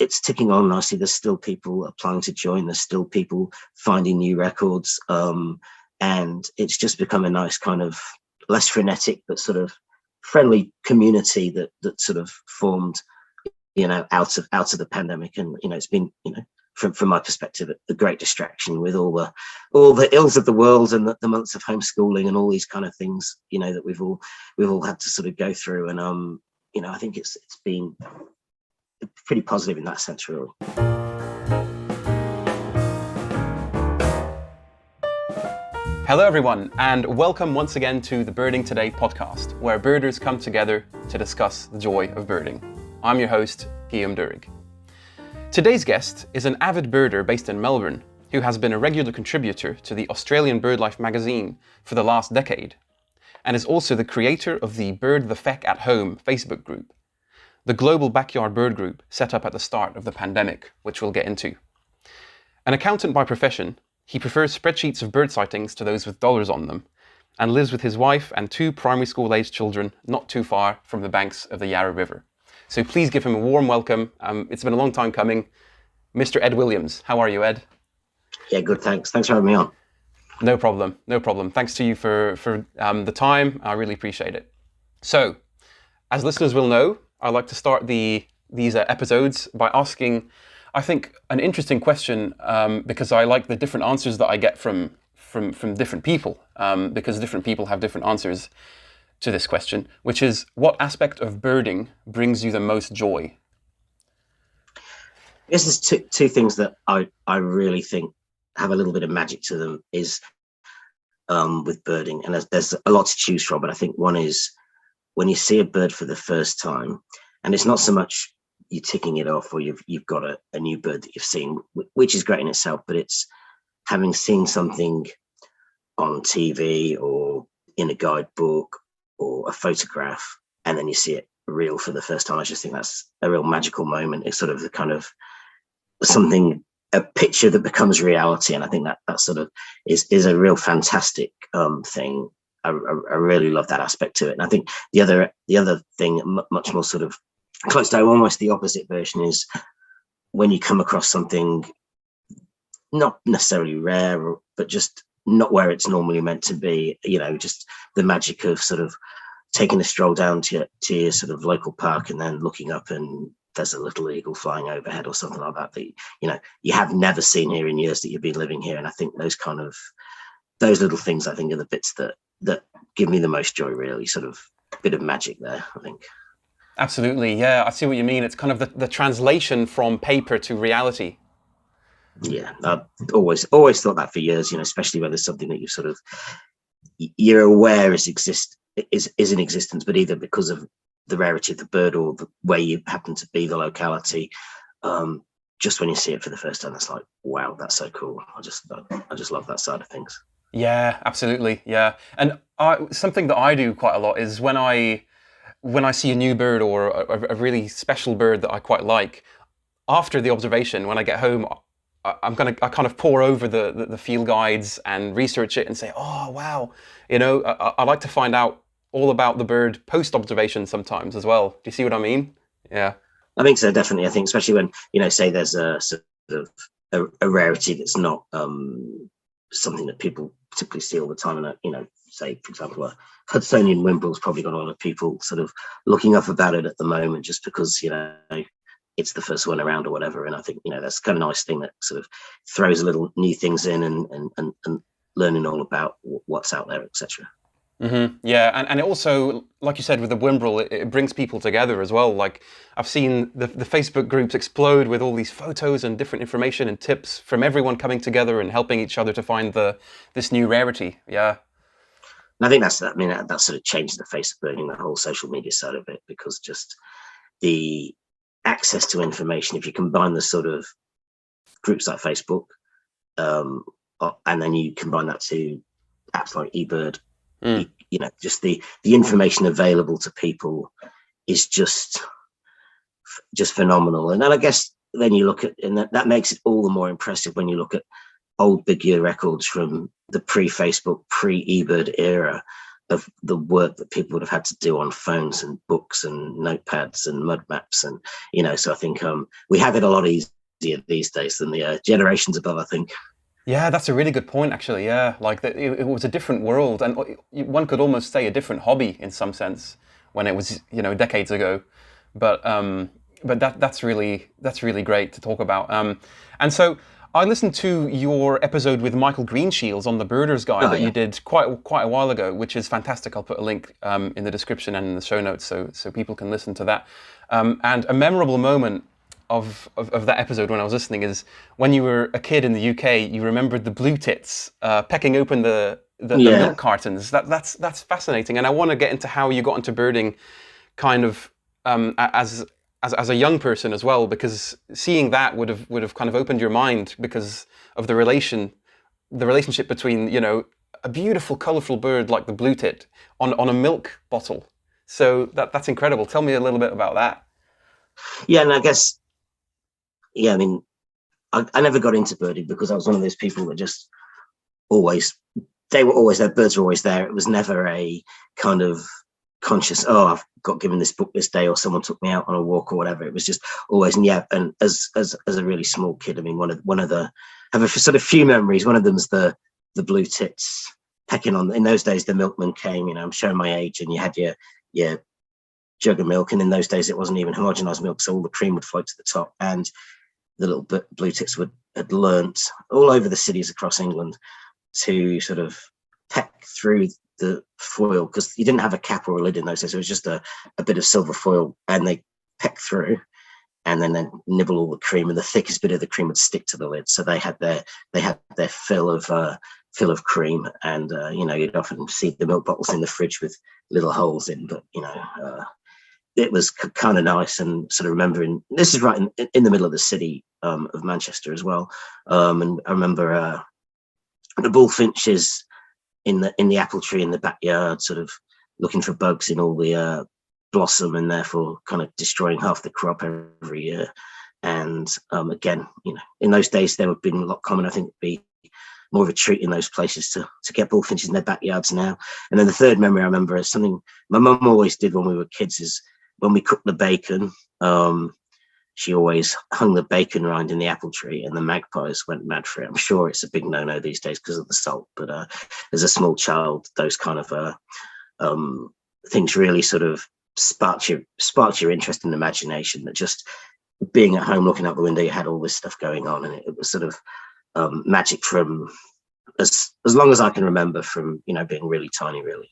it's ticking on nicely. There's still people applying to join. There's still people finding new records. And it's just become a nice kind of less frenetic, but sort of friendly community that sort of formed, out of the pandemic. And, it's been, from my perspective, a great distraction with all the ills of the world and the months of homeschooling and all these kind of things, that we've all had to sort of go through. And, I think it's been pretty positive in that sense, really. Hello everyone, and welcome once again to the Birding Today podcast, where birders come together to discuss the joy of birding. I'm your host, Guillaume Doerig. Today's guest is an avid birder based in Melbourne, who has been a regular contributor to the Australian BirdLife magazine for the last decade, and is also the creator of the BirdTheFeckAtHome Facebook group, the global backyard bird group set up at the start of the pandemic, which we'll get into. An accountant by profession, he prefers spreadsheets of bird sightings to those with dollars on them, and lives with his wife and 2 primary school-aged children not too far from the banks of the Yarra River. So please give him a warm welcome. It's been a long time coming. Mr. Ed Williams. How are you, Ed? Yeah, good, thanks. Thanks for having me on. No problem. Thanks to you for the time. I really appreciate it. So, as listeners will know, I like to start these episodes by asking, I think, an interesting question, because I like the different answers that I get from different people, because different people have different answers to this question, which is, what aspect of birding brings you the most joy? I guess there's two things that I really think have a little bit of magic to them is with birding, and there's a lot to choose from, but I think one is when you see a bird for the first time, and it's not so much you're ticking it off or you've got a new bird that you've seen, which is great in itself, but it's having seen something on TV or in a guidebook or a photograph, and then you see it real for the first time. I just think that's a real magical moment. It's sort of the kind of something, a picture that becomes reality, and I think that sort of is a real fantastic thing. I really love that aspect to it. And I think the other thing, much more sort of close to almost the opposite version, is when you come across something not necessarily rare, but just not where it's normally meant to be, just the magic of sort of taking a stroll down to your sort of local park and then looking up and there's a little eagle flying overhead or something like that you have never seen here in years that you've been living here. And I think those little things, I think, are the bits that give me the most joy, really. Sort of bit of magic there, I think. Absolutely, yeah, I see what you mean. It's kind of the translation from paper to reality. Yeah, I've always thought that for years, especially when there's something that you're aware is in existence, but either because of the rarity of the bird or the way you happen to be, the locality, just when you see it for the first time, it's like, wow, that's so cool. I just love that side of things. Yeah, absolutely, yeah. And something that I do quite a lot is when I see a new bird or a really special bird that I quite like, after the observation, when I get home, I kind of pore over the field guides and research it and say, oh, wow. I like to find out all about the bird post-observation sometimes as well. Do you see what I mean? Yeah. I think so, definitely. I think especially when, say there's a sort of a rarity that's not something that people typically see all the time. And, say, for example, a Hudsonian Wimbrel's probably got a lot of people sort of looking up about it at the moment just because, it's the first one around or whatever. And I think, that's kind of nice thing that sort of throws a little new things in and learning all about what's out there, etc. Mm-hmm. Yeah, and it also, like you said, with the Wimbrel, it brings people together as well. Like, I've seen the Facebook groups explode with all these photos and different information and tips from everyone coming together and helping each other to find this new rarity. Yeah. And I think that sort of changed the face of birding, the whole social media side of it, because just the access to information, if you combine the sort of groups like Facebook, and then you combine that to apps like eBird, just the information available to people is just phenomenal. And then I guess then you look at, and that makes it all the more impressive when you look at old big year records from the pre-Facebook, pre-eBird era, of the work that people would have had to do on phones and books and notepads and mud maps, and so I think we have it a lot easier these days than the generations above, I think. Yeah, that's a really good point, actually. Yeah, like it was a different world, and one could almost say a different hobby in some sense when it was, decades ago. But that's really great to talk about. And so I listened to your episode with Michael Greenshields on the Birders Guide that you did quite a while ago, which is fantastic. I'll put a link in the description and in the show notes so people can listen to that. And a memorable moment of that episode when I was listening is when you were a kid in the UK, you remembered the blue tits pecking open the milk cartons. That's fascinating, and I want to get into how you got into birding, kind of as a young person as well, because seeing that would have kind of opened your mind because of the relationship between a beautiful, colourful bird like the blue tit on a milk bottle. So that's incredible. Tell me a little bit about that. Yeah, and I guess. Yeah, I mean, I never got into birding because I was one of those people that just they were always there, birds were always there. It was never a kind of conscious, I've got given this book this day, or someone took me out on a walk or whatever. It was just always, and as a really small kid, I mean, one of the, I have a sort of few memories. One of them's the blue tits pecking on, in those days, the milkman came, I'm showing my age, and you had your jug of milk, and in those days it wasn't even homogenized milk, so all the cream would float to the top, and the little blue tits had learnt all over the cities across England to sort of peck through the foil, because you didn't have a cap or a lid in those days. It was just a bit of silver foil, and they peck through and then they nibble all the cream, and the thickest bit of the cream would stick to the lid. So they had their fill of cream, and you'd often see the milk bottles in the fridge with little holes in, but it was kind of nice. And sort of remembering, this is right in the middle of the city of Manchester as well. And I remember the bullfinches in the apple tree in the backyard, sort of looking for bugs in all the blossom, and therefore kind of destroying half the crop every year. And again, in those days, there would have been a lot common, I think, be more of a treat in those places to get bullfinches in their backyards now. And then the third memory I remember is something my mum always did when we were kids, is when we cooked the bacon, she always hung the bacon rind in the apple tree, and the magpies went mad for it. I'm sure it's a big no-no these days because of the salt, but as a small child, those kind of things really sort of sparked your interest and imagination, that just being at home looking out the window, you had all this stuff going on, and it was sort of magic from as long as I can remember, from being really tiny, really.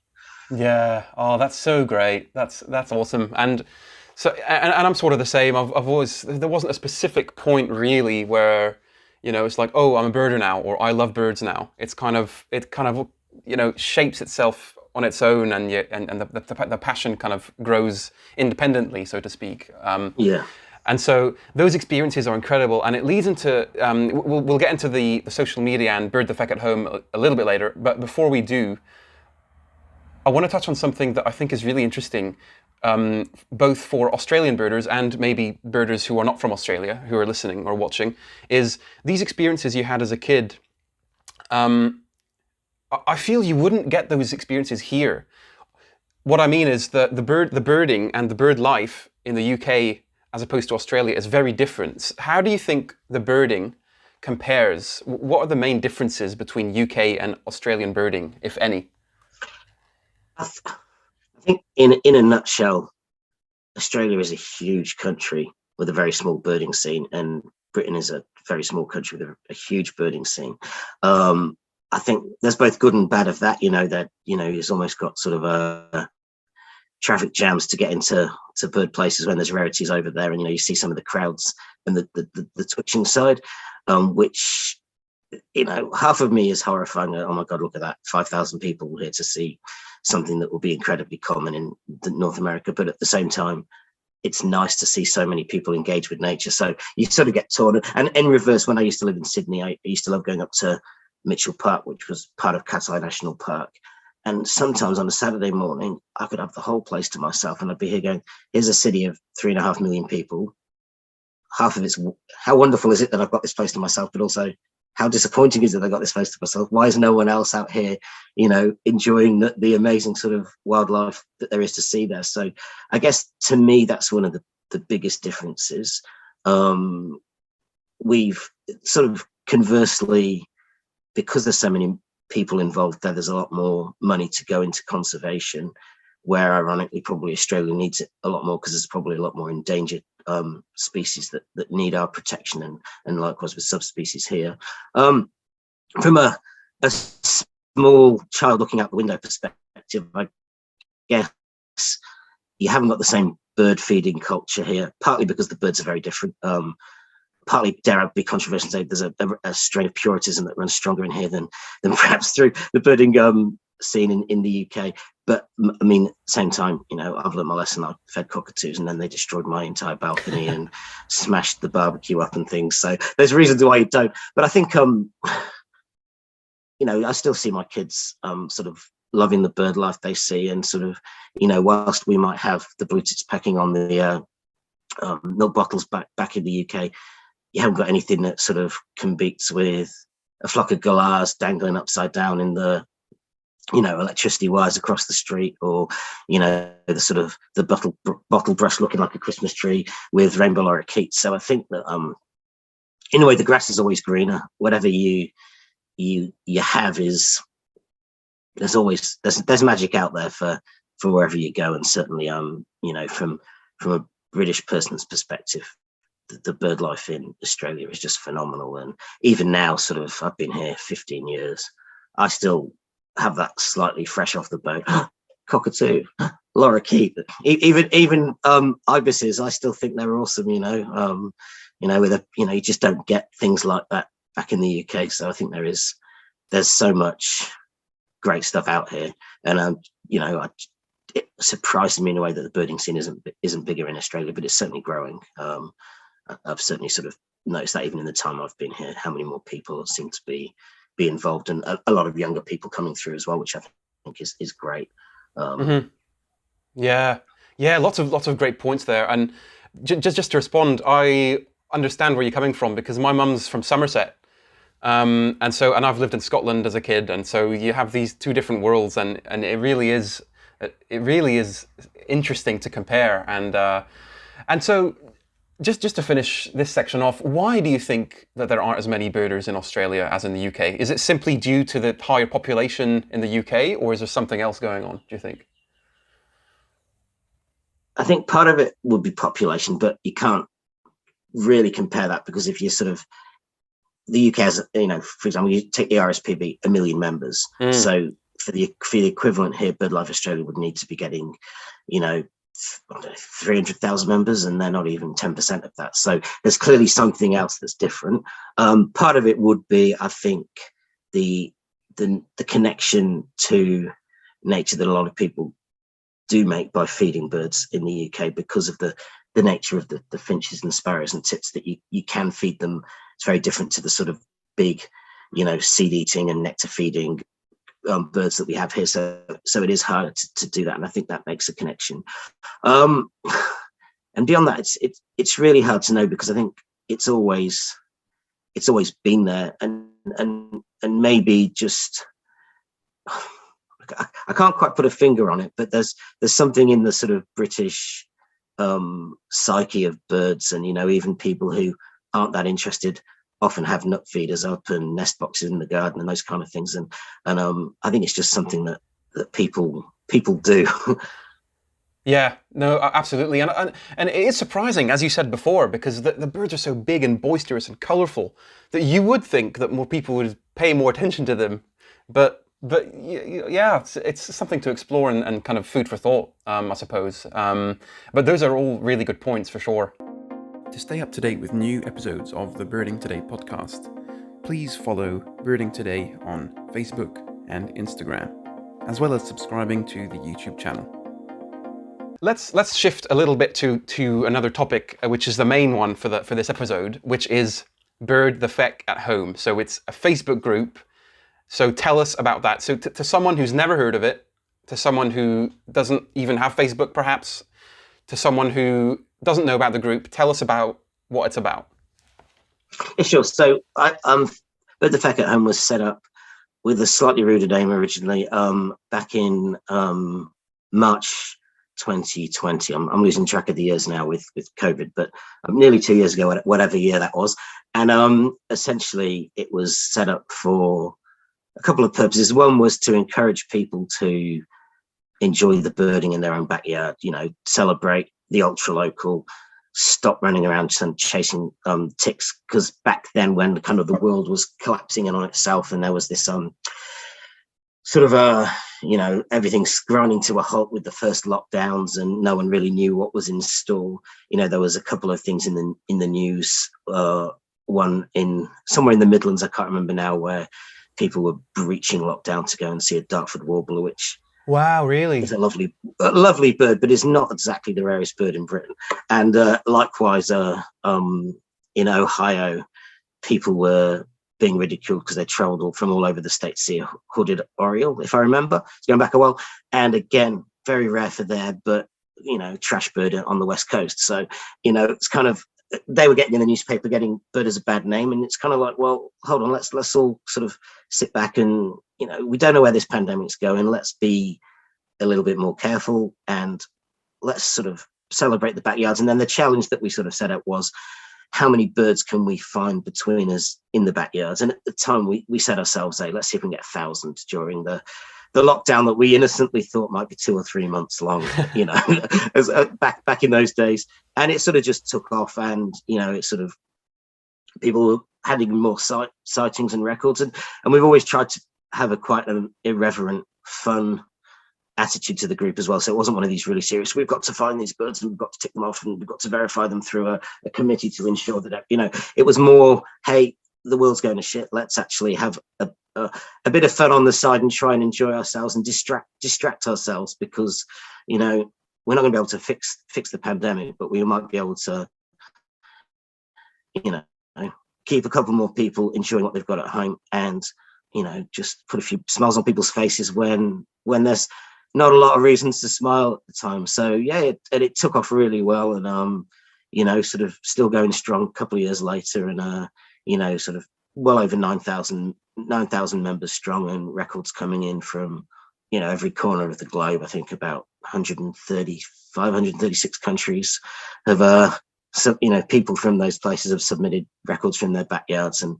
Yeah. Oh, that's so great. That's awesome. And so, and I'm sort of the same. I've always, there wasn't a specific point really where, it's like, oh, I'm a birder now, or I love birds now. It kind of shapes itself on its own, and the passion kind of grows independently, so to speak. Yeah. And so those experiences are incredible, and it leads into, we'll get into the social media and BirdTheFeckAtHome a little bit later, but before we do, I want to touch on something that I think is really interesting, both for Australian birders and maybe birders who are not from Australia, who are listening or watching, is these experiences you had as a kid. I feel you wouldn't get those experiences here. What I mean is that the birding and the bird life in the UK as opposed to Australia is very different. How do you think the birding compares? What are the main differences between UK and Australian birding, if any? I think in a nutshell, Australia is a huge country with a very small birding scene, and Britain is a very small country with a huge birding scene. I think there's both good and bad of that. It's almost got sort of traffic jams to get into bird places when there's rarities over there, and you see some of the crowds and the twitching side, which half of me is horrifying. Oh my God, look at that, 5,000 people here to see something that will be incredibly common in North America. But at the same time, it's nice to see so many people engage with nature. So you sort of get torn. And in reverse, when I used to live in Sydney, I used to love going up to Mitchell Park, which was part of Cat's Eye National Park. And sometimes on a Saturday morning, I could have the whole place to myself, and I'd be here going, here's a city of 3.5 million people. Half of it's, how wonderful is it that I've got this place to myself, but also how disappointing is it I got this close to myself? Why is no one else out here, enjoying the amazing sort of wildlife that there is to see there? So I guess to me, that's one of the biggest differences. We've sort of conversely, because there's so many people involved there's a lot more money to go into conservation, where ironically probably Australia needs it a lot more because there's probably a lot more endangered species that need our protection, and likewise with subspecies here. From a small child looking out the window perspective, I guess you haven't got the same bird feeding culture here, partly because the birds are very different. Partly, dare I be controversial and say, there's a strain of Puritanism that runs stronger in here than perhaps through the birding scene in the UK. But I mean, at the same time, I've learned my lesson. I fed cockatoos, and then they destroyed my entire balcony and smashed the barbecue up and things. So there's reasons why you don't. But I think, I still see my kids sort of loving the bird life they see, and sort of, whilst we might have the blue tits pecking on the milk bottles back in the UK, you haven't got anything that sort of competes with a flock of galahs dangling upside down in the, electricity wires across the street, or, the sort of the bottle brush looking like a Christmas tree with rainbow lorikeets. So I think that, in a way, the grass is always greener. Whatever you have is, there's magic out there for wherever you go. And certainly, from a British person's perspective, the bird life in Australia is just phenomenal. And even now, sort of, I've been here 15 years, I still have that slightly fresh off the boat cockatoo, lorikeet, even ibises. I still think they're awesome. You just don't get things like that back in the UK. So I think there's so much great stuff out here, and it surprises me in a way that the birding scene isn't bigger in Australia, but it's certainly growing. I've certainly sort of noticed that even in the time I've been here, how many more people seem to be involved, and a lot of younger people coming through as well, which I think is great. Yeah, lots of great points there. And just to respond, I understand where you're coming from, because my mum's from Somerset, and I've lived in Scotland as a kid, and so you have these two different worlds, and it really is interesting to compare. And so just to finish this section off, why do you think that there aren't as many birders in Australia as in the UK? Is it simply due to the higher population in the UK, or is there something else going on, do you think? I think part of it would be population, but you can't really compare that, because if you sort of, the UK has, for example, you take the RSPB, 1 million members. So for the equivalent here, BirdLife Australia would need to be getting, 300,000 members, and they're not even 10% of that. So there's clearly something else that's different. Part of it would be, I think, the connection to nature that a lot of people do make by feeding birds in the UK, because of the nature of the finches and sparrows and tits that you can feed them. It's very different to the sort of big, seed eating and nectar feeding birds that we have here. So it is hard to do that, and I think that makes a connection. And beyond that, it's really hard to know, because I think it's always been there, and maybe just, I can't quite put a finger on it, but there's something in the sort of British psyche of birds, and even people who aren't that interested often have nut feeders up and nest boxes in the garden and those kind of things, and I think it's just something that people do. Yeah, no, absolutely, and it is surprising, as you said before, because the birds are so big and boisterous and colourful that you would think that more people would pay more attention to them, but yeah, it's something to explore and kind of food for thought, I suppose. But those are all really good points for sure. To stay up to date with new episodes of the Birding Today podcast, please follow Birding Today on Facebook and Instagram, as well as subscribing to the YouTube channel. Let's shift a little bit to another topic, which is the main one for this episode, which is BirdTheFeckAtHome. So it's a Facebook group. So tell us about that. So to someone who's never heard of it, to someone who doesn't even have Facebook perhaps, to someone who doesn't know about the group, tell us about what it's about. Yeah, sure. So BirdTheFeckAtHome was set up with a slightly ruder name originally, back in March 2020. I'm losing track of the years now with COVID, but nearly 2 years ago, whatever year that was. And essentially, it was set up for a couple of purposes. One was to encourage people to enjoy the birding in their own backyard, celebrate the ultra local, stop running around and chasing ticks. Because back then, when kind of the world was collapsing in on itself, and there was this sort of everything's grinding to a halt with the first lockdowns, and no one really knew what was in store. There was a couple of things in the news. One in somewhere in the Midlands, I can't remember now, where people were breaching lockdown to go and see a Dartford warbler, which wow, really is a lovely bird, but is not exactly the rarest bird in Britain. And likewise, in Ohio, people were being ridiculed because they traveled from all over the state to see a hooded oriole, if I remember. It's going back a while. And again, very rare for there, but, trash bird on the West Coast. So, it's kind of, they were getting in the newspaper, getting bird as a bad name. And it's kind of like, well, hold on, let's all sort of sit back and, we don't know where this pandemic's going. Let's be a little bit more careful and let's sort of celebrate the backyards. And then the challenge that we sort of set up was, how many birds can we find between us in the backyards? And at the time we set ourselves, let's see if we can get 1,000 during the lockdown that we innocently thought might be 2 or 3 months long, as, back in those days. And it sort of just took off, and, it sort of, people were having more sightings and records. And we've always tried to have quite an irreverent, fun attitude to the group as well. So it wasn't one of these really serious, we've got to find these birds and we've got to tick them off and we've got to verify them through a committee to ensure that, it was more, hey, the world's going to shit. Let's actually have a bit of fun on the side and try and enjoy ourselves and distract ourselves, because, we're not going to be able to fix the pandemic, but we might be able to, keep a couple more people enjoying what they've got at home, and, just put a few smiles on people's faces when there's not a lot of reasons to smile at the time. So yeah, it took off really well, and sort of still going strong a couple of years later, and sort of well over 9,000 members strong, and records coming in from every corner of the globe. I think about 136 countries have people from those places have submitted records from their backyards, and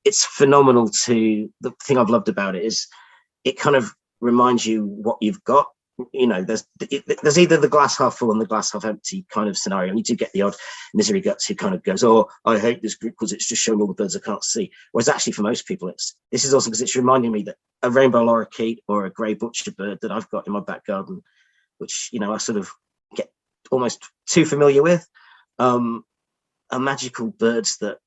it's phenomenal. The thing I've loved about it is it kind of reminds you what you've got. There's either the glass half full and the glass half empty kind of scenario, and you do get the odd misery guts who kind of goes, oh, I hate this group because it's just showing all the birds I can't see. Whereas actually for most people, this is also because it's reminding me that a rainbow lorikeet or a grey butcher bird that I've got in my back garden, which I sort of get almost too familiar with, are magical birds that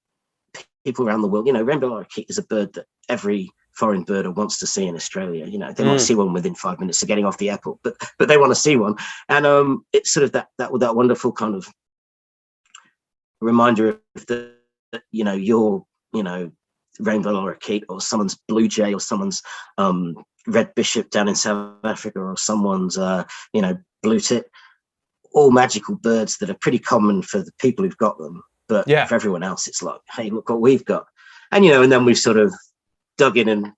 people around the world, rainbow lorikeet is a bird that every foreign birder wants to see in Australia. They might see one within 5 minutes of getting off the airport, but they want to see one. And it's sort of that wonderful kind of reminder of your rainbow lorikeet, or someone's blue jay, or someone's red bishop down in South Africa, or someone's blue tit, all magical birds that are pretty common for the people who've got them, but for everyone else it's like, hey, look what we've got. And and then we've sort of dug in and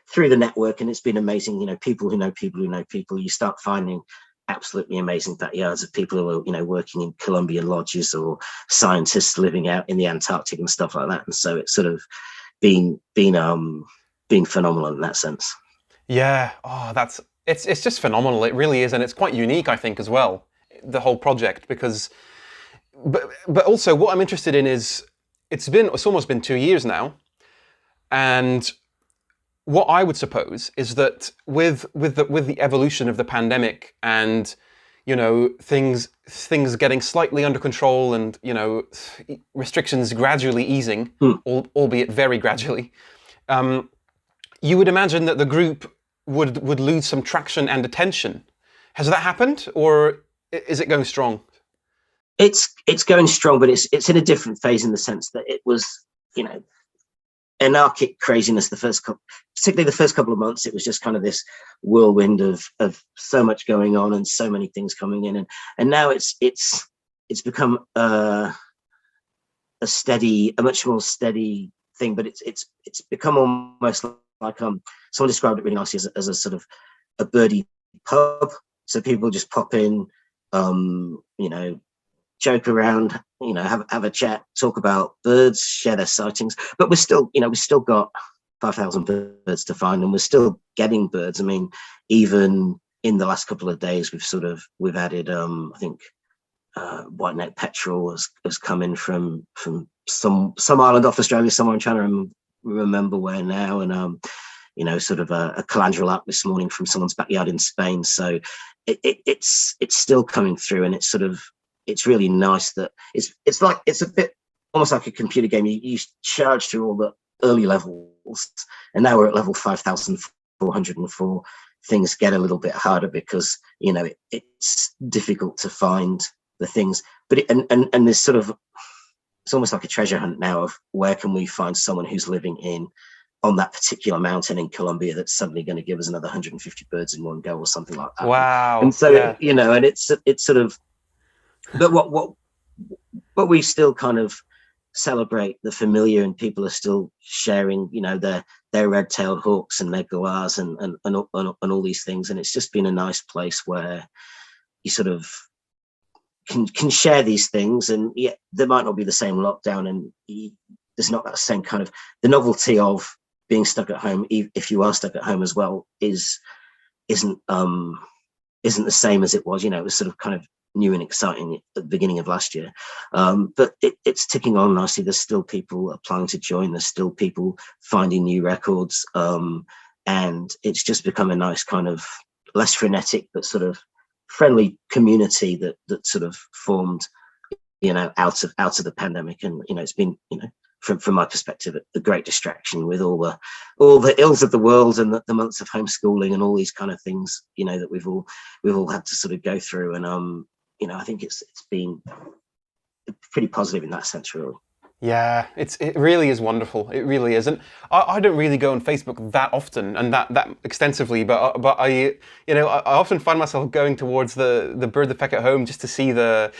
through the network, and it's been amazing. People who know people who know people, you start finding absolutely amazing backyards of people who are working in Colombian lodges, or scientists living out in the Antarctic and stuff like that. And so it's sort of been phenomenal in that sense. Yeah, it's just phenomenal. It really is, and it's quite unique, I think, as well, the whole project, because but also what I'm interested in is it's almost been 2 years now. And what I would suppose is that with the evolution of the pandemic, and things getting slightly under control, and restrictions gradually easing, albeit very gradually, you would imagine that the group would lose some traction and attention. Has that happened, or is it going strong? It's going strong, but it's in a different phase, in the sense that it was anarchic craziness particularly the first couple of months. It was just kind of this whirlwind of so much going on and so many things coming in, and now it's become a much more steady thing, but it's become almost like someone described it really nicely as a sort of a birdie pub. So people just pop in, joke around, have a chat, talk about birds, share their sightings. But we've still got 5,000 birds to find, and we're still getting birds. I mean, even in the last couple of days, we've added, I think, white-necked petrel has come in from some island off Australia somewhere. I'm trying to remember where now, and sort of a calandra lark this morning from someone's backyard in Spain. So it's still coming through, and it's really nice that it's a bit almost like a computer game. You charge through all the early levels, and now we're at level 5,404. Things get a little bit harder because it's difficult to find the things, but and there's sort of, it's almost like a treasure hunt now of where can we find someone who's living on that particular mountain in Colombia that's suddenly going to give us another 150 birds in one go or something like that. Wow. And so yeah. and it's sort of, but what we still kind of celebrate the familiar, and people are still sharing their red-tailed hawks and their gaurs and all these things, and it's just been a nice place where you sort of can share these things. And yet there might not be the same lockdown, and there's not that same kind of, the novelty of being stuck at home, if you are stuck at home as well, isn't the same as it was. It was sort of kind of new and exciting at the beginning of last year, but it's ticking on nicely. There's still people applying to join, there's still people finding new records, and it's just become a nice kind of less frenetic but sort of friendly community that sort of formed out of the pandemic. And it's been from my perspective a great distraction with all the ills of the world and the months of homeschooling and all these kind of things that we've all had to sort of go through. And I think it's been pretty positive in that sense, really. Yeah, it really is wonderful. It really is, and I don't really go on Facebook that often and that extensively, but I often find myself going towards the Bird the Feck at Home just to see I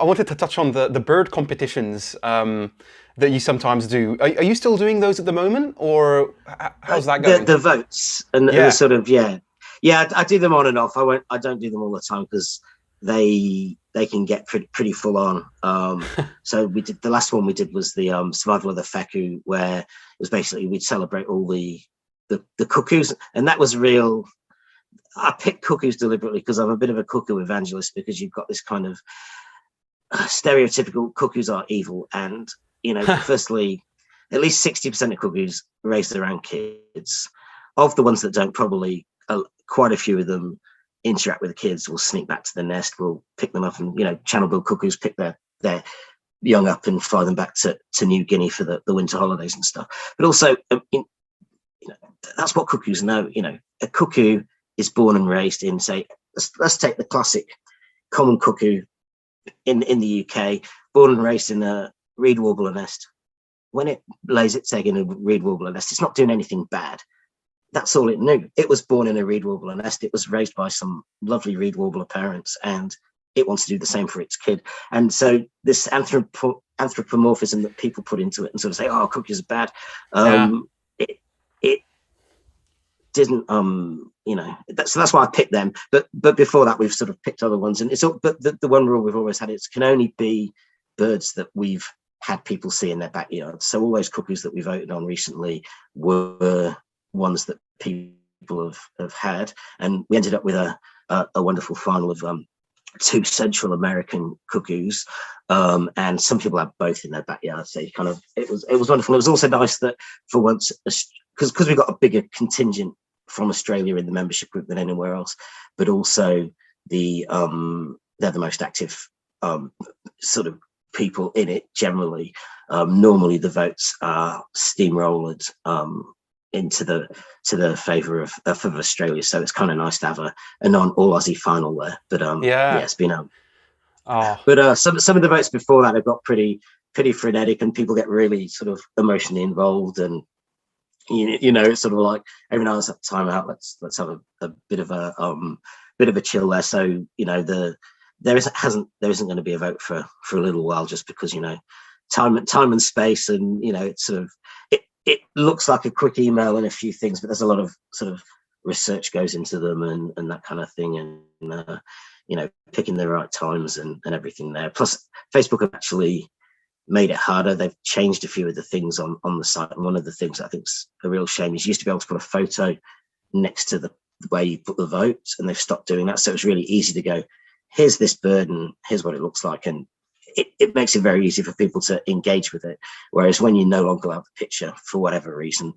wanted to touch on the bird competitions that you sometimes do. Are you still doing those at the moment, or how's that going? The votes and the sort of I do them on and off. I don't do them all the time because they can get pretty full on. So we did, the last one we did was the survival of the Feku, where it was basically we'd celebrate all the cuckoos, and that was real. I picked cuckoos deliberately because I'm a bit of a cuckoo evangelist, because you've got this kind of stereotypical cuckoos are evil, and firstly, at least 60% of cuckoos raise their own kids. Of the ones that don't, probably quite a few of them interact with the kids, will sneak back to the nest, will pick them up, and channel-billed cuckoos pick their young up and fly them back to New Guinea for the winter holidays and stuff. But also, that's what cuckoos know. A cuckoo is born and raised in, say, let's take the classic common cuckoo in the UK, born and raised in a reed warbler nest. When it lays its egg in a reed warbler nest, it's not doing anything bad. That's all it knew. It was born in a reed warbler nest. It was raised by some lovely reed warbler parents, and it wants to do the same for its kid. And so this anthropomorphism that people put into it and sort of say, "Oh, cookies are bad," it didn't. So that's why I picked them. But before that, we've sort of picked other ones, and but the one rule we've always had is can only be birds that we've had people see in their backyard. So all those cookies that we voted on recently were ones that people have had, and we ended up with a wonderful final of 2 Central American cuckoos, and some people have both in their backyard. So it was wonderful. It was also nice that for once, because we got a bigger contingent from Australia in the membership group than anywhere else, but also they're the most active sort of people in it generally. Normally the votes are steamrolled into the favour of Australia, so it's kind of nice to have a non-all Aussie final there. But it's been but some of the votes before that have got pretty frenetic, and people get really sort of emotionally involved, and it's sort of like every now and then, time out, let's have a bit of a chill there. So there isn't going to be a vote for a little while, just because time and space, and it's sort of it looks like a quick email and a few things, but there's a lot of sort of research goes into them and that kind of thing, and picking the right times and everything there. Plus, Facebook have actually made it harder. They've changed a few of the things on the site, and one of the things I think's a real shame is you used to be able to put a photo next to the where you put the votes, and they've stopped doing that. So it's really easy to go, here's this bird and here's what it looks like, and it makes it very easy for people to engage with it. Whereas when you no longer have the picture for whatever reason,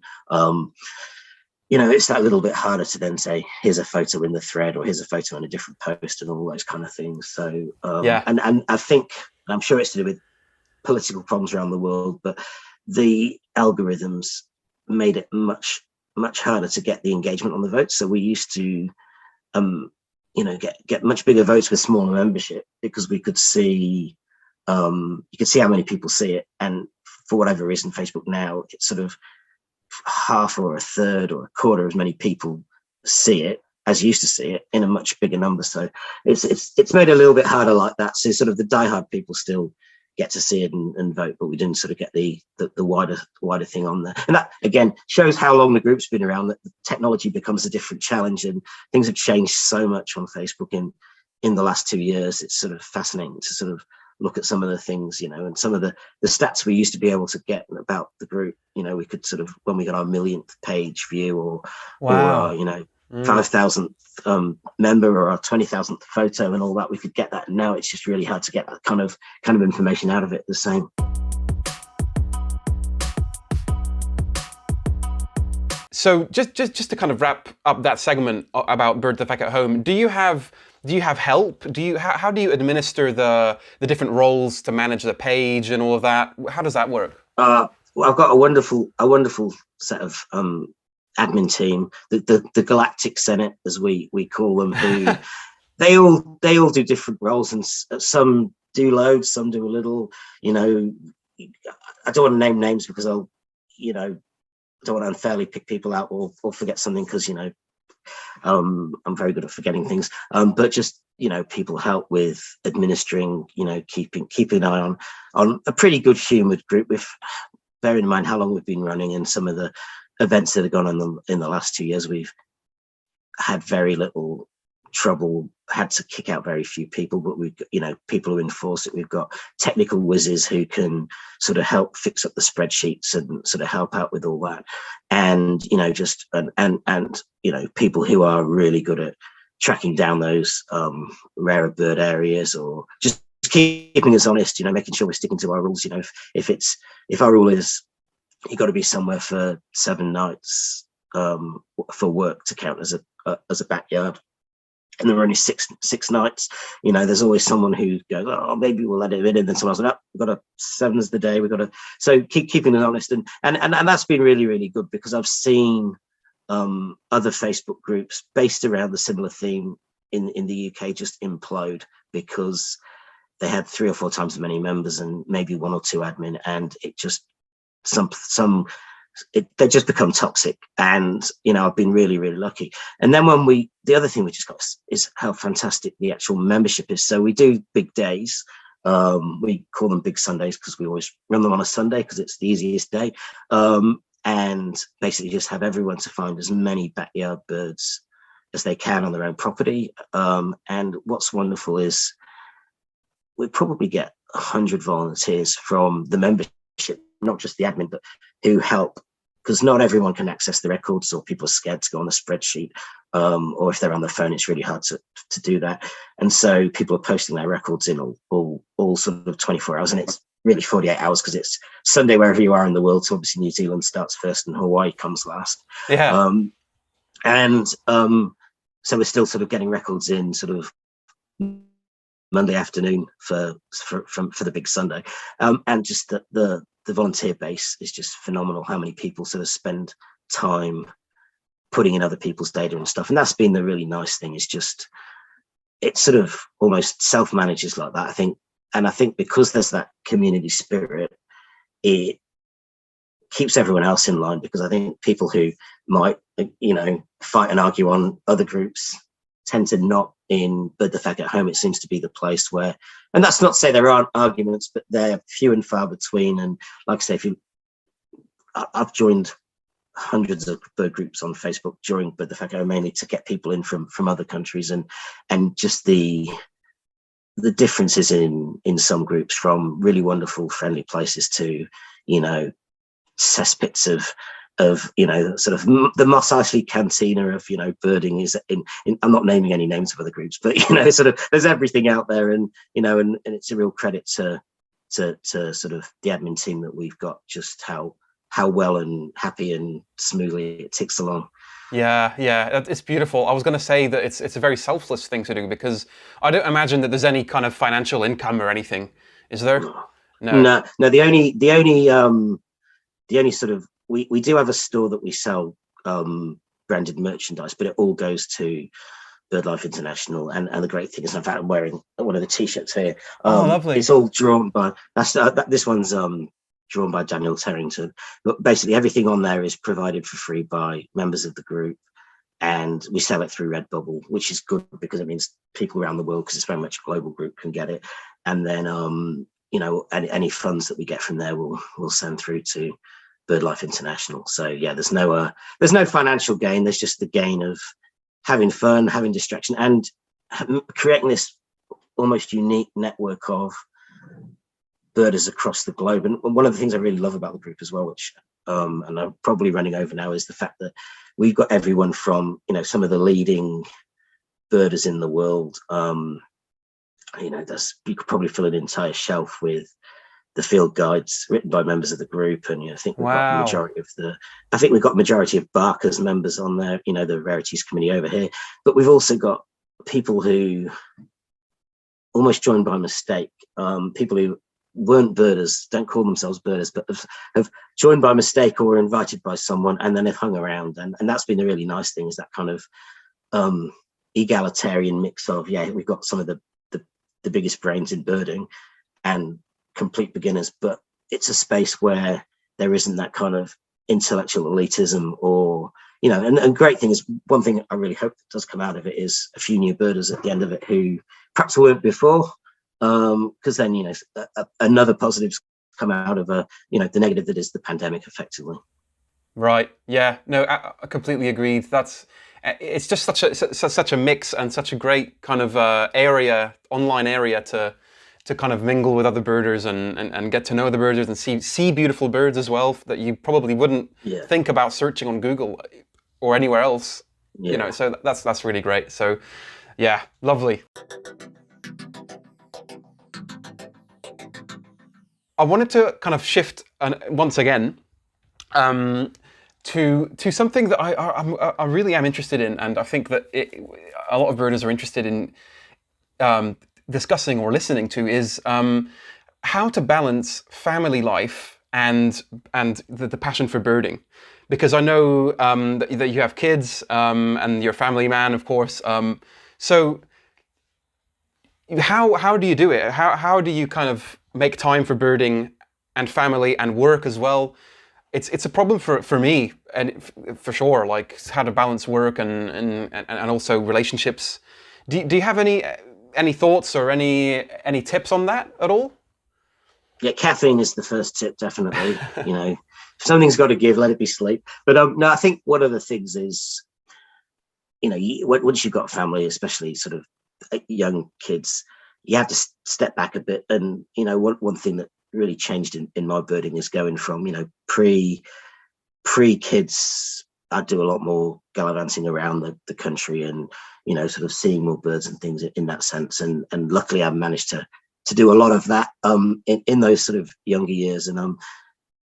it's that little bit harder to then say, here's a photo in the thread, or here's a photo in a different post, and all those kind of things. So and I think, I'm sure it's to do with political problems around the world, but the algorithms made it much harder to get the engagement on the votes. So we used to get much bigger votes with smaller membership, because we could see you could see how many people see it. And for whatever reason, Facebook now, it's sort of half or a third or a quarter as many people see it as used to see it in a much bigger number. So it's made it a little bit harder like that. So sort of the diehard people still get to see it and vote, but we didn't sort of get the wider thing on there. And that again shows how long the group's been around, that the technology becomes a different challenge, and things have changed so much on Facebook in the last 2 years. It's sort of fascinating to sort of look at some of the things, and some of the stats we used to be able to get about the group. We could sort of, when we got our millionth page view, or 5,000th member, or our 20,000th photo, and all that, we could get that. And now it's just really hard to get that kind of information out of it the same. So just to kind of wrap up that segment about BirdTheFeckAtHome, do you have help? How do you administer the different roles to manage the page and all of that? How does that work? Well, I've got a wonderful set of admin team, the Galactic Senate, as we call them, who they all do different roles, and some do loads, some do a little. I don't want to name names because I don't want to unfairly pick people out or forget something, because I'm very good at forgetting things. But just people help with administering, keeping an eye on a pretty good humoured group, with bearing in mind how long we've been running and some of the events that have gone on in the last 2 years. We've had very little trouble, had to kick out very few people, but we've got, people who enforce it. We've got technical whizzes who can sort of help fix up the spreadsheets and sort of help out with all that. And, people who are really good at tracking down those rarer bird areas, or just keeping us honest, making sure we're sticking to our rules. If our rule is you've got to be somewhere for 7 nights for work to count as a backyard, and there were only six nights, there's always someone who goes, oh, maybe we'll let it in, and then someone's like, oh, we've got 7's the day, we've got to. So keeping it honest, and that's been really, really good, because I've seen other Facebook groups based around the similar theme in the UK just implode, because they had 3 or 4 times as many members and maybe 1 or 2 admin, and it just they just become toxic. And I've been really, really lucky. And then the other thing we just got is how fantastic the actual membership is. So we do big days, we call them big Sundays, because we always run them on a Sunday because it's the easiest day, and basically just have everyone to find as many backyard birds as they can on their own property. And what's wonderful is we probably get 100 volunteers from the membership, not just the admin, but who help, because not everyone can access the records, or people are scared to go on the spreadsheet, or if they're on their phone, it's really hard to do that. And so people are posting their records in all sort of 24 hours, and it's really 48 hours, because it's Sunday wherever you are in the world. So obviously New Zealand starts first and Hawaii comes last. Yeah. So we're still sort of getting records in sort of Monday afternoon for the big Sunday, and just the volunteer base is just phenomenal. How many people sort of spend time putting in other people's data and stuff, and that's been the really nice thing. Is just it sort of almost self-manages like that, I think. And I think because there's that community spirit, it keeps everyone else in line, because I think people who might fight and argue on other groups tend to not in BirdTheFeckAtHome. It seems to be the place where, and that's not to say there aren't arguments, but they're few and far between. And like I say, if you I've joined hundreds of bird groups on Facebook during BirdTheFeckAtHome, mainly to get people in from other countries, and just the differences in some groups, from really wonderful, friendly places to, cesspits of sort of the Mos Eisley cantina of birding is in I'm not naming any names of other groups, but sort of there's everything out there, and and it's a real credit to sort of the admin team that we've got, just how well and happy and smoothly it ticks along. Yeah, it's beautiful. I was going to say that it's a very selfless thing to do, because I don't imagine that there's any kind of financial income or anything, is there? No. The only sort of, we do have a store that we sell branded merchandise, but it all goes to BirdLife International. And the great thing is, in fact, I'm wearing one of the t-shirts here. Oh, lovely. It's all drawn by, this one's drawn by Daniel Terrington. But basically everything on there is provided for free by members of the group. And we sell it through Redbubble, which is good because it means people around the world, because it's very much a global group, can get it. And then, any funds that we get from there, we'll send through to BirdLife International. So yeah, there's no financial gain. There's just the gain of having fun, having distraction, and creating this almost unique network of birders across the globe. And one of the things I really love about the group as well, which and I'm probably running over now, is the fact that we've got everyone from some of the leading birders in the world. You could probably fill an entire shelf with the field guides written by members of the group, and I think we've got the majority of Barker's members on there, the rarities committee over here. But we've also got people who almost joined by mistake, people who weren't birders, don't call themselves birders, but have joined by mistake or were invited by someone, and then have hung around, and that's been the really nice thing, is that kind of egalitarian mix of, we've got some of the biggest brains in birding and complete beginners, but it's a space where there isn't that kind of intellectual elitism, or and great thing is, one thing I really hope that does come out of it is a few new birders at the end of it who perhaps weren't before, because then another positives come out of the negative that is the pandemic, effectively. Right. Yeah. No, I completely agreed. It's just such a mix, and such a great kind of online area to kind of mingle with other birders and get to know the birders and see beautiful birds as well, that you probably wouldn't think about searching on Google or anywhere else. Yeah. So that's really great. So yeah, lovely. I wanted to kind of shift once again to something that I really am interested in, and I think that a lot of birders are interested in discussing or listening to, is how to balance family life and the passion for birding. Because I know that you have kids and you're a family man, of course. So how do you do it? How do you kind of make time for birding and family and work as well? It's a problem for me, and for sure, like how to balance work and also relationships. Do you have any thoughts or any tips on that at all? Yeah, caffeine is the first tip, definitely. If something's got to give, let it be sleep. But no, I think one of the things is, once you've got a family, especially sort of young kids, you have to step back a bit. And one thing that really changed in my birding is going from pre kids. I do a lot more gallivanting around the country, and sort of seeing more birds and things in that sense. And luckily I've managed to do a lot of that in those sort of younger years. And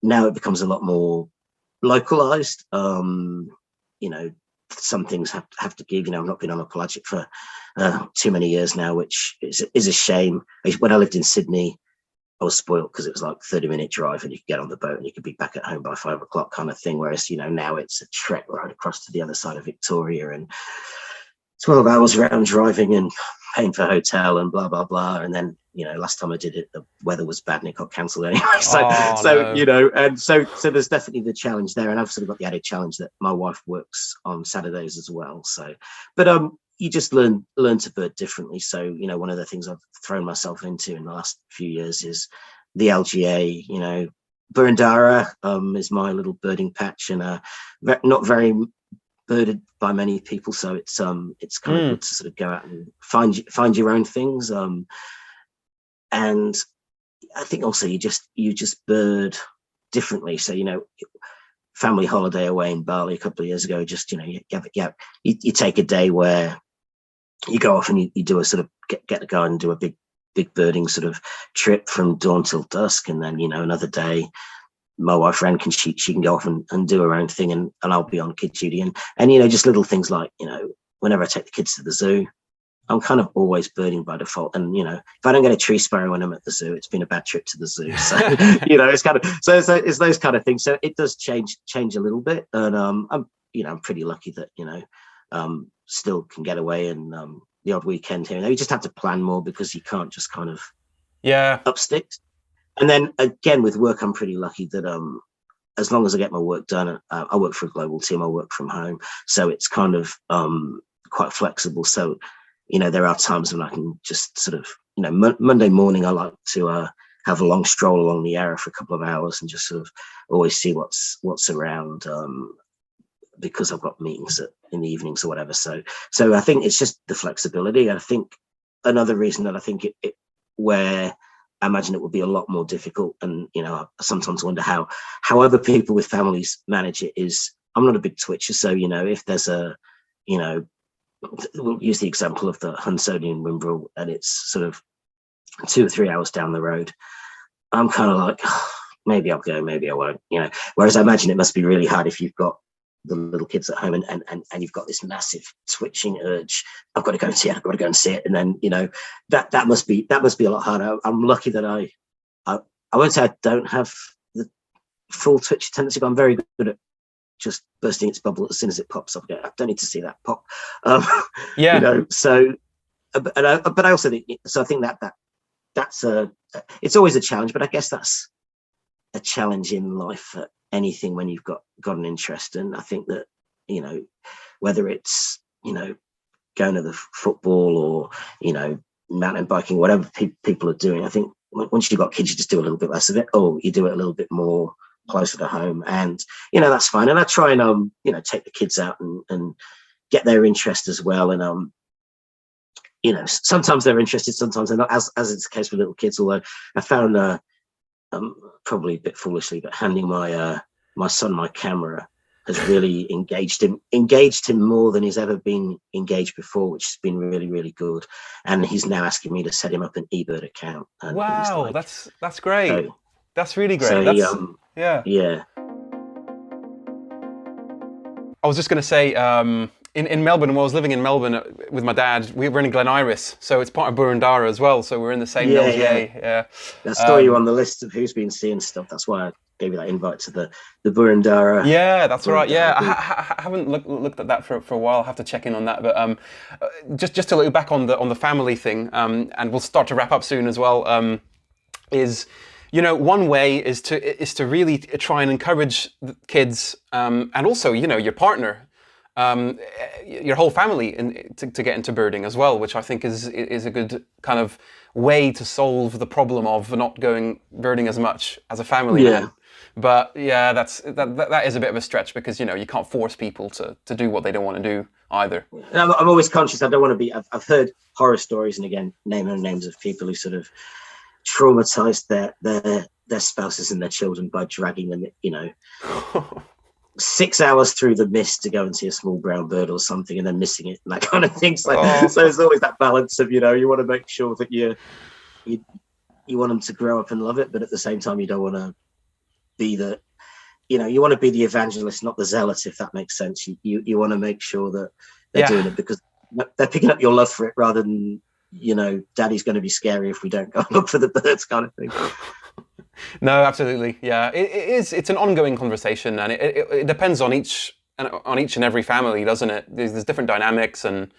now it becomes a lot more localized. Some things have to give. I've not been on a pelagic for too many years now, which is a shame. When I lived in Sydney, I was spoiled because it was like 30-minute drive, and you could get on the boat and you could be back at home by 5 o'clock kind of thing. Whereas, now it's a trek right across to the other side of Victoria, and 12 hours round driving and paying for hotel and blah, blah, blah. And then, last time I did it, the weather was bad and it got cancelled anyway. So there's definitely the challenge there. And I've sort of got the added challenge that my wife works on Saturdays as well. So, but you just learn to bird differently. So, one of the things I've thrown myself into in the last few years is the LGA, Burundara is my little birding patch, and not very birded by many people, so it's kind of good to sort of go out and find your own things. And I think also you just bird differently. So family holiday away in Bali a couple of years ago. Just you take a day where you go off and you do a sort of get to go and do a big birding sort of trip from dawn till dusk, and then another day my wife Ren she can go off and do her own thing, and I'll be on kid duty, and just little things like whenever I take the kids to the zoo, I'm kind of always birding by default. And if I don't get a tree sparrow when I'm at the zoo, it's been a bad trip to the zoo. So it's kind of it's those kind of things. So it does change a little bit, and I'm pretty lucky that still can get away, and the odd weekend here. You just have to plan more because you can't just kind of up sticks. And then again with work, I'm pretty lucky that as long as I get my work done, I work for a global team. I work from home, so it's kind of quite flexible. So there are times when I can just sort of Monday morning I like to have a long stroll along the Yarra for a couple of hours and just sort of always see what's around, because I've got meetings in the evenings or whatever. So I think it's just the flexibility. I think another reason that I think it where I imagine it would be a lot more difficult, and I sometimes wonder how other people with families manage it, is I'm not a big twitcher. So if there's we'll use the example of the Hunsonian Wimbrel, and it's sort of 2 or 3 hours down the road, I'm kind of like, maybe I'll go, maybe I won't, whereas I imagine it must be really hard if you've got the little kids at home and you've got this massive twitching urge. I've got to go and see it. I've got to go and see it. And then, that must be a lot harder. I'm lucky that I won't say I don't have the full twitch tendency, but I'm very good at just bursting its bubble as soon as it pops up. I don't need to see that pop. So, but I also think, so I think that's it's always a challenge, but I guess that's a challenge in life for anything when you've got an interest. And I think that, whether it's, going to the football or, mountain biking, whatever people are doing, I think once you've got kids, you just do a little bit less of it, or you do it a little bit more closer to home, and that's fine. And I try and take the kids out and get their interest as well. And sometimes they're interested, sometimes they're not, as it's the case with little kids. Although I found probably a bit foolishly, but handing my son my camera has really engaged him more than he's ever been engaged before, which has been really, really good. And he's now asking me to set him up an eBird account. And wow, that's great. So, that's really great. So yeah. I was just going to say, in Melbourne, when I was living in Melbourne with my dad, we were in Glen Iris, so it's part of Burundara as well. So we're in the same Nelsier. Yeah. I saw you on the list of who's been seeing stuff. That's why I gave you that invite to the Burundara. Yeah, that's right. Yeah, I haven't looked at that for a while. I'll have to check in on that. But just to look back on the family thing, and we'll start to wrap up soon as well. Is one way is to really try and encourage the kids, and also your partner, your whole family to get into birding as well, which I think is a good kind of way to solve the problem of not going birding as much as a family man. But yeah, that is a bit of a stretch, because you can't force people to do what they don't want to do either. And I'm always conscious. I don't want to be. I've heard horror stories, and again, names of people who sort of traumatized their spouses and their children by dragging them 6 hours through the mist to go and see a small brown bird or something, and then missing it and that kind of thing. So there's always that balance of you want to make sure that you want them to grow up and love it, but at the same time you don't want to be you want to be the evangelist, not the zealot, if that makes sense. You want to make sure that they're doing it because they're picking up your love for it, rather than daddy's going to be scary if we don't go look for the birds kind of thing. No, absolutely. Yeah, it's an ongoing conversation, and it depends on each and every family, doesn't it? There's different dynamics, and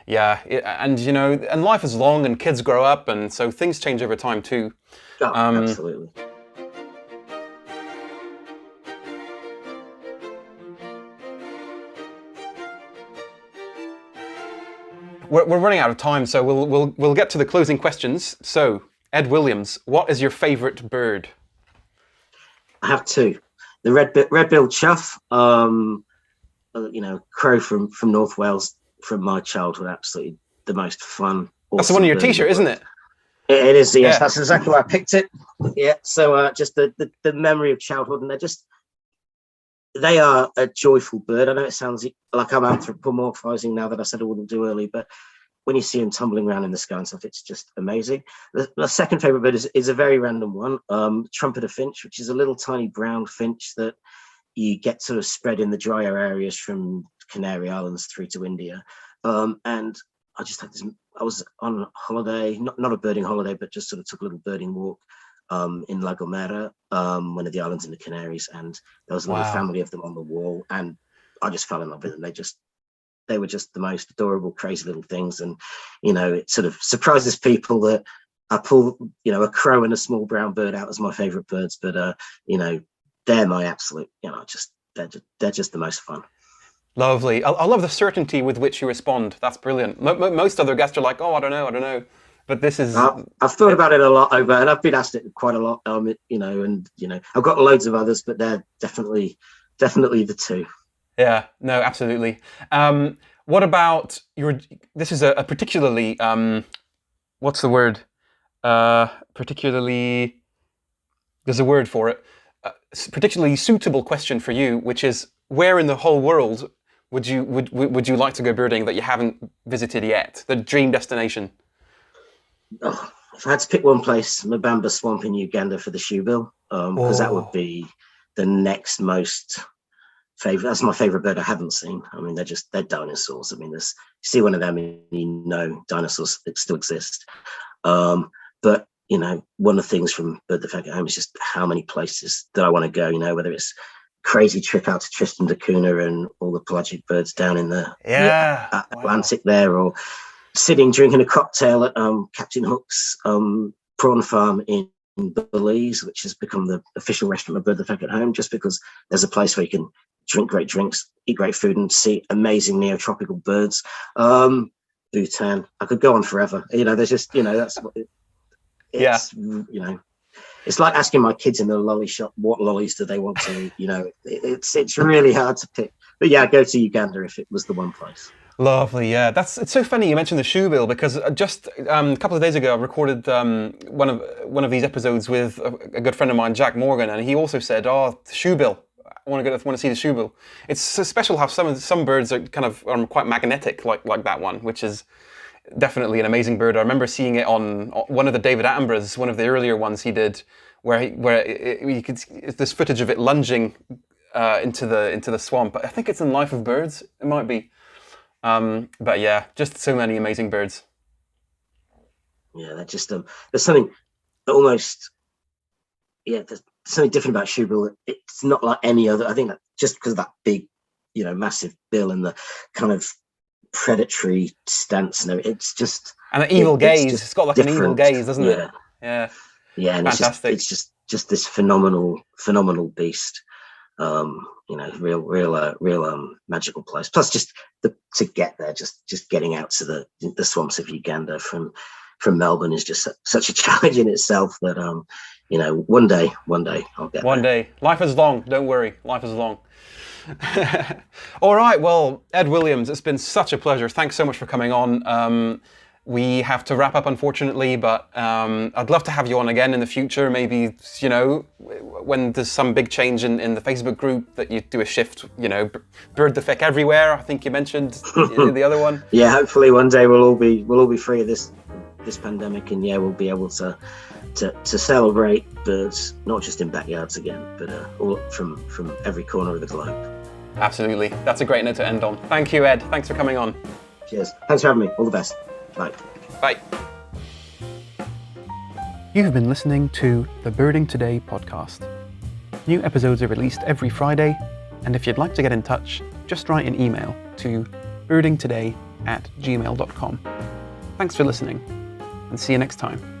and life is long, and kids grow up, and so things change over time too. Oh, absolutely. We're running out of time, so we'll get to the closing questions. So, Ed Williams, what is your favourite bird? have two. The red-billed chough, crow from North Wales from my childhood, absolutely the most fun. That's the one on your T-shirt, isn't it? It is, yes. Yeah. That's exactly why I picked it. Yeah. So just the memory of childhood, and they are a joyful bird. I know it sounds like I'm anthropomorphizing now that I said I wouldn't do early, but when you see them tumbling around in the sky and stuff, it's just amazing. The second favorite bird is a very random one, trumpeter finch, which is a little tiny brown finch that you get sort of spread in the drier areas from Canary Islands through to India. And I just had this, I was on holiday, not a birding holiday, but just sort of took a little birding walk in La Gomera, one of the islands in the Canaries. And there was a little family of them on the wall. And I just fell in love with them. They were just the most adorable, crazy little things. And, it sort of surprises people that I pull, a crow and a small brown bird out as my favorite birds. But, they're my absolute, they're just the most fun. Lovely. I love the certainty with which you respond. That's brilliant. Most other guests are like, oh, I don't know. But this is... I've thought about it a lot and I've been asked it quite a lot, I've got loads of others, but they're definitely the two. Yeah, no, absolutely. What about this is a particularly, what's the word? Particularly, there's a word for it. Particularly suitable question for you, which is, where in the whole world would you like to go birding that you haven't visited yet? The dream destination. Oh, if I had to pick one place, Mabamba Swamp in Uganda for the shoebill, because that would be the next most favorite. That's my favorite bird I haven't seen. I mean, they're dinosaurs. I mean, you see one of them and dinosaurs still exist. But one of the things from BirdTheFeckAtHome is just how many places that I want to go. Whether it's crazy trip out to Tristan da Cunha and all the pelagic birds down in the Atlantic there, or sitting drinking a cocktail at Captain Hook's prawn farm in Belize, which has become the official restaurant of BirdTheFeckAtHome, just because there's a place where you can drink great drinks, eat great food, and see amazing neotropical birds. Bhutan, I could go on forever. There's just that's what it's like asking my kids in the lolly shop what lollies do they want to eat. It's really hard to pick. But yeah, I'd go to Uganda if it was the one place. Lovely, yeah. It's so funny you mentioned the shoebill, because just a couple of days ago I recorded one of these episodes with a good friend of mine, Jack Morgan, and he also said, "Oh, the shoebill. I want to see the shoebill." It's so special how some birds are quite magnetic, like that one, which is definitely an amazing bird. I remember seeing it on one of the David Attenboroughs, one of the earlier ones he did, where you could see this footage of it lunging into the swamp. I think it's in Life of Birds. It might be. But yeah, just so many amazing birds. Yeah, they're just there's something almost there's something different about shoebill. It's not like any other. I think that just because of that big, massive bill and the kind of predatory stance, it's just and the evil gaze. It's got like different. An evil gaze, doesn't it? Yeah, and fantastic. It's just this phenomenal beast. Real magical place. Plus, just to get there, just getting out to the swamps of Uganda from Melbourne is just such a challenge in itself. That one day I'll get. One day, life is long. Don't worry, life is long. All right, well, Ed Williams, it's been such a pleasure. Thanks so much for coming on. We have to wrap up, unfortunately, but I'd love to have you on again in the future. Maybe, when there's some big change in the Facebook group, that you do a shift, Bird the Feck everywhere. I think you mentioned the other one. Yeah, hopefully one day we'll all be free of this pandemic, and we'll be able to celebrate birds, not just in backyards again, but all from every corner of the globe. Absolutely. That's a great note to end on. Thank you, Ed. Thanks for coming on. Cheers. Thanks for having me. All the best. Bye. Bye. You've been listening to the Birding Today podcast. New episodes are released every Friday, and if you'd like to get in touch, just write an email to birdingtoday@gmail.com. Thanks for listening, and see you next time.